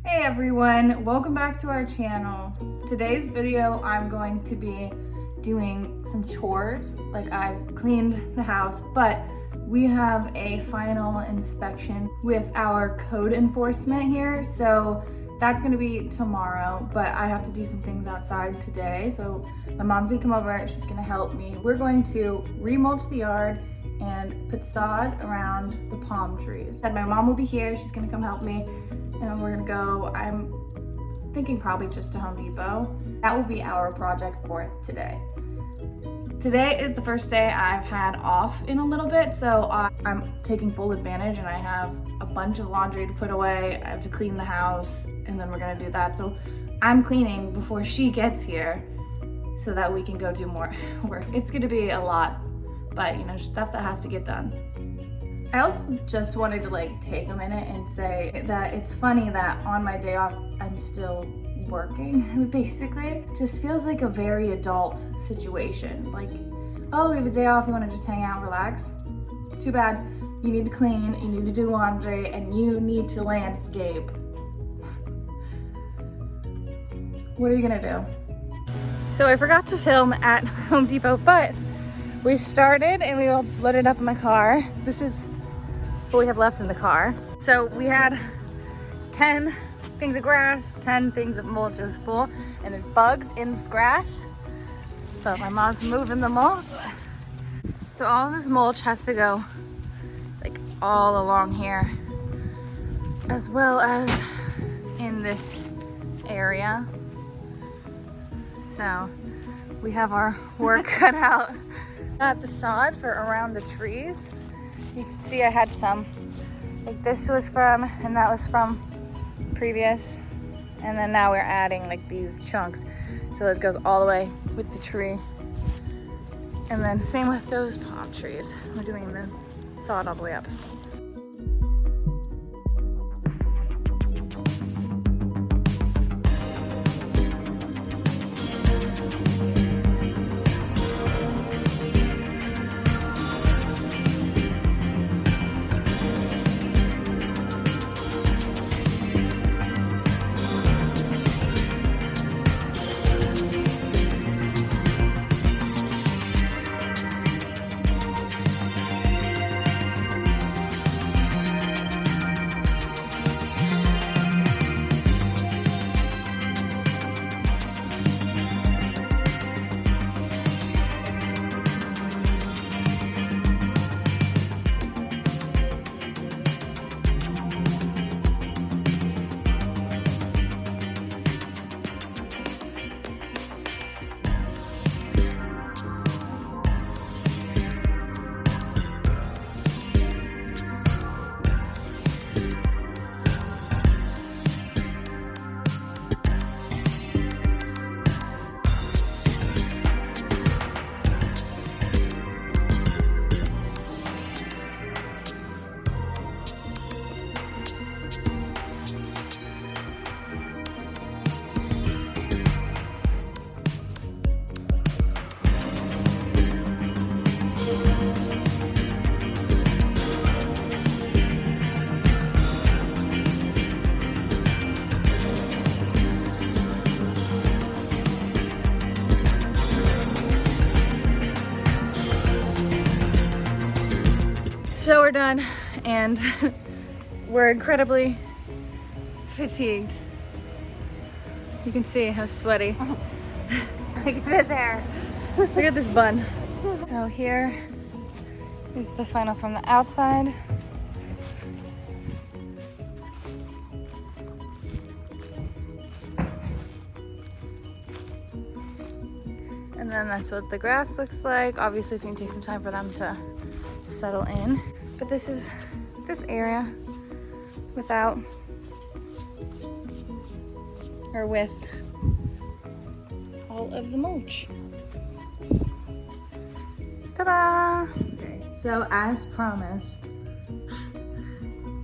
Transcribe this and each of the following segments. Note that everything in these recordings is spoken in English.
Hey everyone, welcome back to our channel. Today's video I'm going to be doing some chores. Like, I've cleaned the house, but we have a final inspection with our code enforcement here, so that's gonna be tomorrow, but I have to do some things outside today. So my mom's gonna come over, she's gonna help me. We're going to remulch the yard and put sod around the palm trees. And my mom will be here, she's gonna come help me, and we're gonna go, I'm thinking probably just to Home Depot. That will be our project for today. Today is the first day I've had off in a little bit, so I'm taking full advantage, and I have a bunch of laundry to put away. I have to clean the house, and then we're gonna do that. So I'm cleaning before she gets here so that we can go do more work. It's gonna be a lot, but you know, stuff that has to get done. I also just wanted to take a minute and say that it's funny that on my day off, I'm still working, basically. It just feels like a very adult situation. Like, oh, we have a day off, you wanna just hang out and relax? Too bad, you need to clean, you need to do laundry, and you need to landscape. What are you gonna do? So I forgot to film at Home Depot, but we started and we all loaded up in my car. This is what we have left in the car. So we had 10 things of grass, 10 things of mulch. It was full, and there's bugs in this grass, but my mom's moving the mulch. So all of this mulch has to go all along here, as well as in this area. So we have our work cut out. Got the sod for around the trees. So you can see I had some, this was from, and that was from previous. And then now we're adding these chunks. So it goes all the way with the tree. And then same with those palm trees. We're doing the sod all the way up. So we're done, and we're incredibly fatigued. You can see how sweaty. Look at this hair. Look at this bun. So here is the final from the outside. And then that's what the grass looks like. Obviously it's gonna take some time for them to settle in. But this is this area without or with all of the mulch. Ta-da! Okay, so as promised,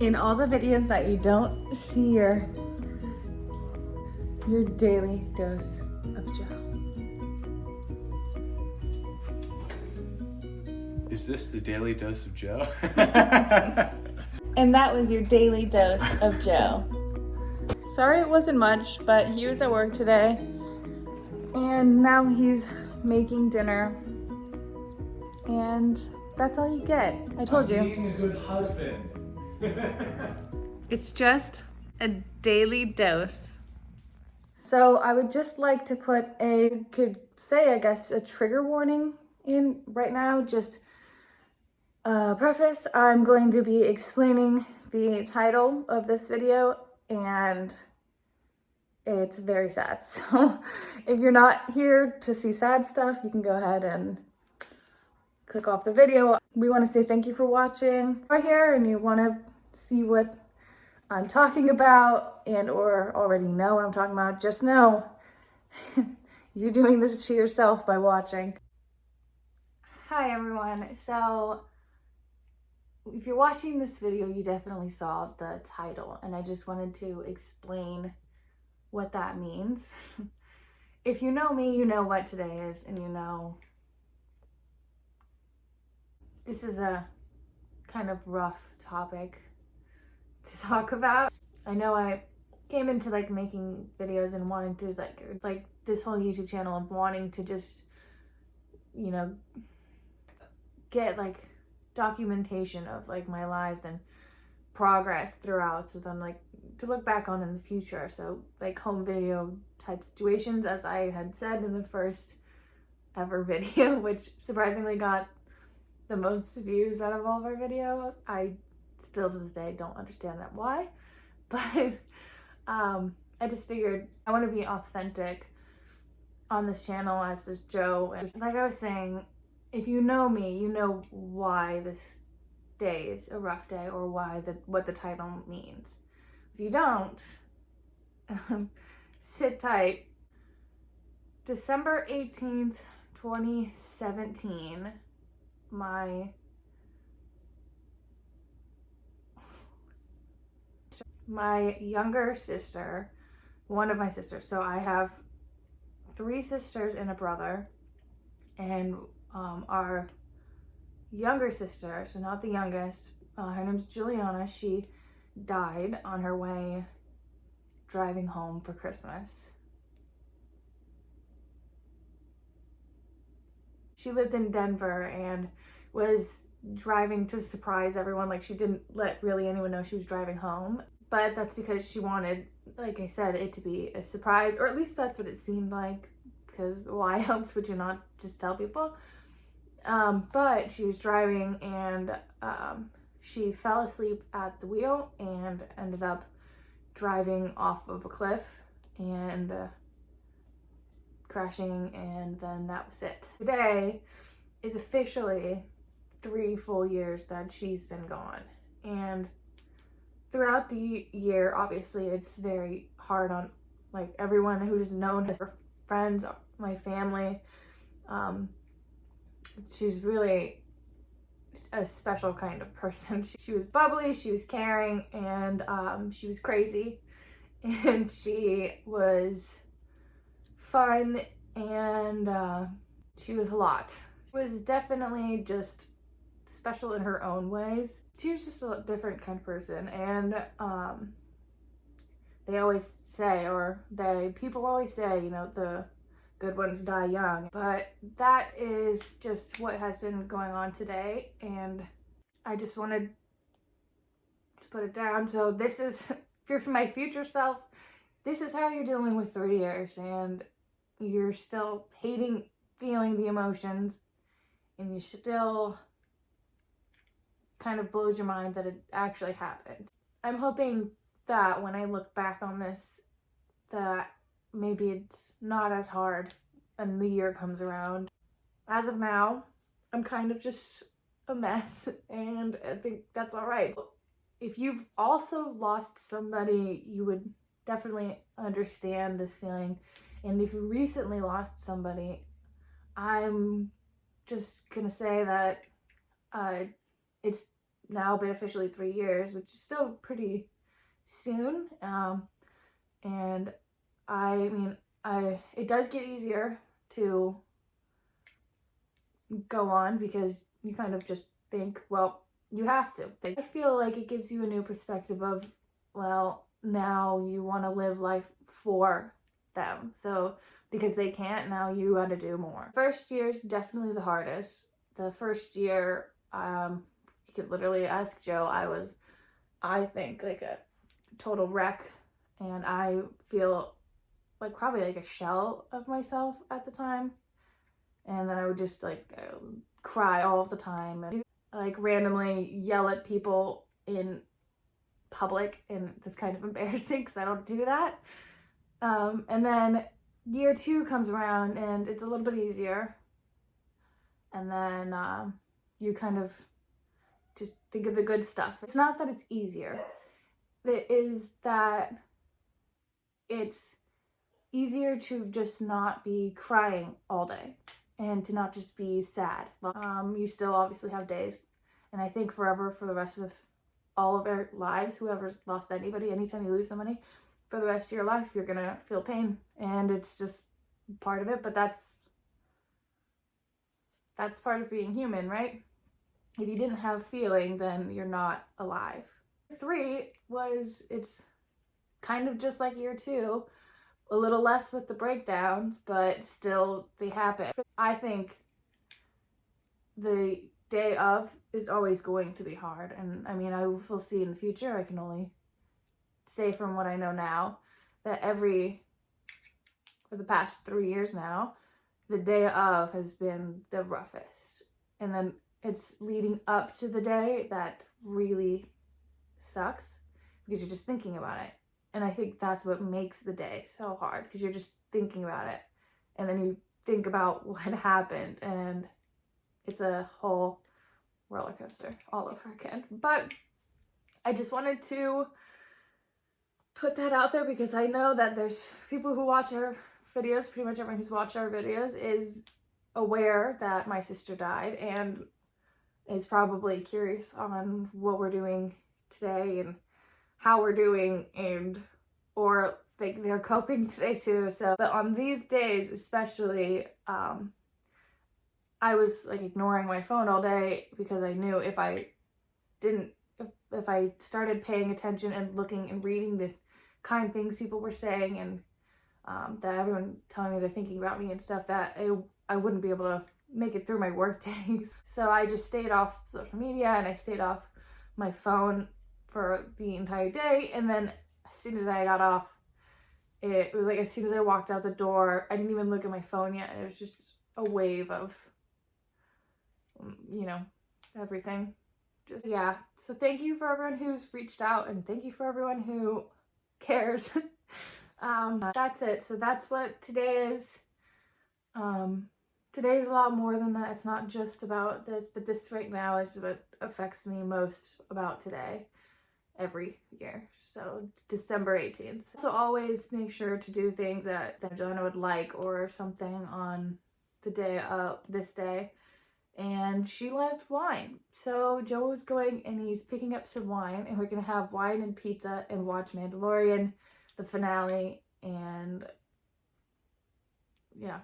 in all the videos that you don't see your daily dose of Joe. Is this the daily dose of Joe? And that was your daily dose of Joe. Sorry it wasn't much, but he was at work today. And now he's making dinner. And that's all you get. I told you. Being a good husband. It's just a daily dose. So I would just like to put could say, I guess, a trigger warning in right now. Just preface, I'm going to be explaining the title of this video, and it's very sad. So if you're not here to see sad stuff, you can go ahead and click off the video. We want to say thank you for watching. If you're here and you want to see what I'm talking about and or already know what I'm talking about, just know you're doing this to yourself by watching. Hi everyone. So if you're watching this video, you definitely saw the title, and I just wanted to explain what that means. If you know me, you know what today is, and you know this is a kind of rough topic to talk about. I know I came into like making videos and wanting to like this whole YouTube channel of wanting to just, you know, get like documentation of like my lives and progress throughout, so then like to look back on in the future. So like home video type situations, as I had said in the first ever video, which surprisingly got the most views out of all of our videos. I still to this day don't understand that why, but I just figured I want to be authentic on this channel, as does Joe. And like I was saying, if you know me, you know why this day is a rough day, or why what the title means. If you don't, sit tight. December 18th, 2017, my younger sister, one of my sisters, so I have 3 sisters and a brother, and our younger sister, so not the youngest, her name's Juliana, she died on her way driving home for Christmas. She lived in Denver and was driving to surprise everyone. Like, she didn't let really anyone know she was driving home, but that's because she wanted, like I said, it to be a surprise, or at least that's what it seemed like, because why else would you not just tell people? But she was driving, and she fell asleep at the wheel and ended up driving off of a cliff and crashing, and then that was it. Today is officially 3 full years that she's been gone, and throughout the year, obviously, it's very hard on like everyone who's known her, friends, my family. She's really a special kind of person. She was bubbly, she was caring, and she was crazy, and she was fun, and she was a lot. She was definitely just special in her own ways. She was just a different kind of person, and they always say, people always say, you know, the good ones die young, but that is just what has been going on today, and I just wanted to put it down. So this is, for my future self, this is how you're dealing with 3 years, and you're still feeling the emotions, and you still kind of blows your mind that it actually happened. I'm hoping that when I look back on this, that maybe it's not as hard and the year comes around. As of now, I'm kind of just a mess, and I think that's all right. If you've also lost somebody, you would definitely understand this feeling. And if you recently lost somebody, I'm just gonna say that it's now been officially 3 years, which is still pretty soon. And I mean, it does get easier to go on, because you kind of just think, well, you have to. I feel like it gives you a new perspective of, well, now you want to live life for them. So because they can't, now you got to do more. First year is definitely the hardest. The first year, you could literally ask Joe. I think, like a total wreck, and I feel like probably like a shell of myself at the time. And then I would just like cry all of the time and like randomly yell at people in public, and it's kind of embarrassing because I don't do that. And then year 2 comes around and it's a little bit easier. And then you kind of just think of the good stuff. It's not that it's easier. It is that it's easier to just not be crying all day and to not just be sad. You still obviously have days. And I think forever, for the rest of all of our lives, whoever's lost anybody, anytime you lose somebody, for the rest of your life, you're gonna feel pain. And it's just part of it, but that's part of being human, right? If you didn't have feeling, then you're not alive. 3 was, it's kind of just like year 2, a little less with the breakdowns, but still they happen. I think the day of is always going to be hard, and I mean, I will see in the future. I can only say from what I know now that for the past 3 years now, the day of has been the roughest, and then it's leading up to the day that really sucks because you're just thinking about it. And I think that's what makes the day so hard, because you're just thinking about it, and then you think about what happened, and it's a whole roller coaster all over again. But I just wanted to put that out there because I know that there's people who watch our videos. Pretty much everyone who's watched our videos is aware that my sister died and is probably curious on what we're doing today and how we're doing, and or like they're coping today too. So, but on these days especially, I was like ignoring my phone all day because I knew if I didn't, if I started paying attention and looking and reading the kind things people were saying, and that everyone telling me they're thinking about me and stuff, that I wouldn't be able to make it through my work days. So I just stayed off social media and I stayed off my phone for the entire day. And then as soon as I got off, it was like as soon as I walked out the door, I didn't even look at my phone yet, and it was just a wave of, you know, everything. Just, yeah. So thank you for everyone who's reached out, and thank you for everyone who cares. That's it. So that's what today is. Today's a lot more than that. It's not just about this, but this right now is what affects me most about today every year. So December 18th. So always make sure to do things that Joanna would like or something on the day of this day. And she loved wine. So Joe was going and he's picking up some wine, and we're gonna have wine and pizza and watch Mandalorian, the finale, and yeah,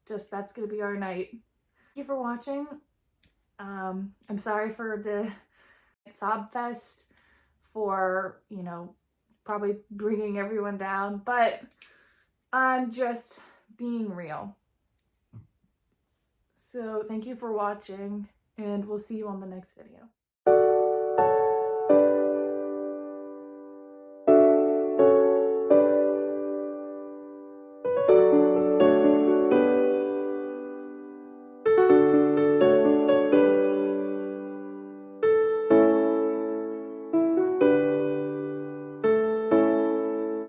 just that's gonna be our night. Thank you for watching. I'm sorry for the sob fest, for, you know, probably bringing everyone down, but I'm just being real. So thank you for watching, and we'll see you on the next video.